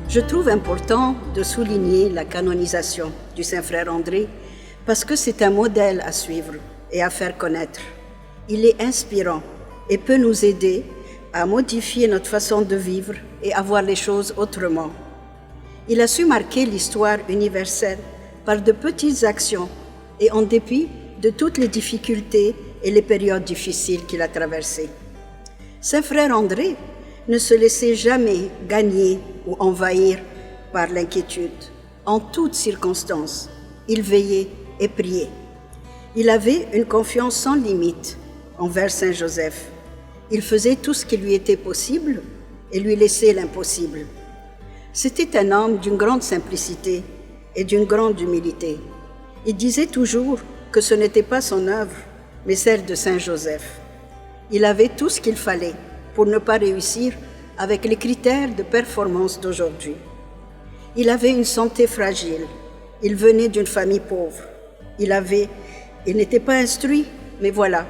Je trouve important de souligner la canonisation du Saint-Frère André parce que c'est un modèle à suivre et à faire connaître. Il est inspirant et peut nous aider à modifier notre façon de vivre et à voir les choses autrement. Il a su marquer l'histoire universelle par de petites actions et en dépit de toutes les difficultés et les périodes difficiles qu'il a traversées. Saint-Frère André ne se laissait jamais gagner ou envahir par l'inquiétude. En toutes circonstances, il veillait et priait. Il avait une confiance sans limite envers Saint Joseph. Il faisait tout ce qui lui était possible et lui laissait l'impossible. C'était un homme d'une grande simplicité et d'une grande humilité. Il disait toujours que ce n'était pas son œuvre, mais celle de Saint Joseph. Il avait tout ce qu'il fallait pour ne pas réussir avec les critères de performance d'aujourd'hui. Il avait une santé fragile. Il venait d'une famille pauvre. Il n'était pas instruit, mais voilà,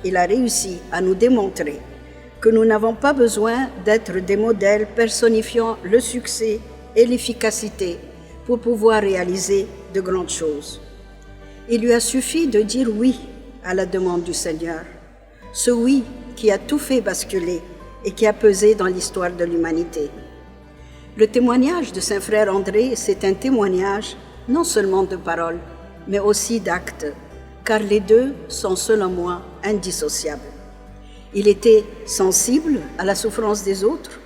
il a réussi à nous démontrer que nous n'avons pas besoin d'être des modèles personnifiant le succès et l'efficacité pour pouvoir réaliser de grandes choses. Il lui a suffi de dire oui à la demande du Seigneur, ce oui qui a tout fait basculer et qui a pesé dans l'histoire de l'humanité. Le témoignage de Saint-Frère André, c'est un témoignage non seulement de paroles, mais aussi d'actes, car les deux sont, selon moi, indissociables. Il était sensible à la souffrance des autres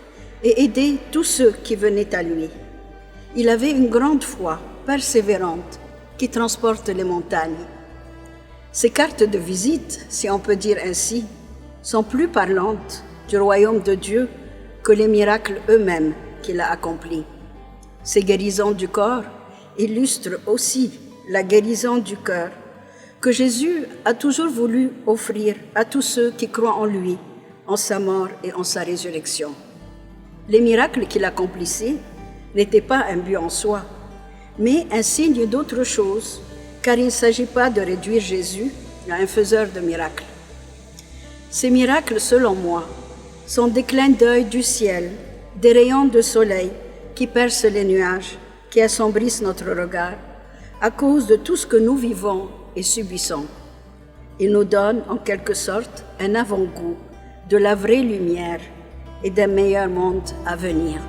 et aidait tous ceux qui venaient à lui. Il avait une grande foi persévérante qui transporte les montagnes. Ses cartes de visite, si on peut dire ainsi, sont plus parlantes du royaume de Dieu que les miracles eux-mêmes qu'il a accomplis. Ses guérisons du corps illustrent aussi la guérison du cœur que Jésus a toujours voulu offrir à tous ceux qui croient en lui, en sa mort et en sa résurrection. Les miracles qu'il accomplissait n'étaient pas un but en soi, mais un signe d'autre chose, car il ne s'agit pas de réduire Jésus à un faiseur de miracles. Ces miracles, selon moi, sont des clins d'œil du ciel, des rayons de soleil qui percent les nuages, qui assombrissent notre regard, à cause de tout ce que nous vivons et subissons. Ils nous donnent, en quelque sorte, un avant-goût de la vraie lumière et d'un meilleur monde à venir.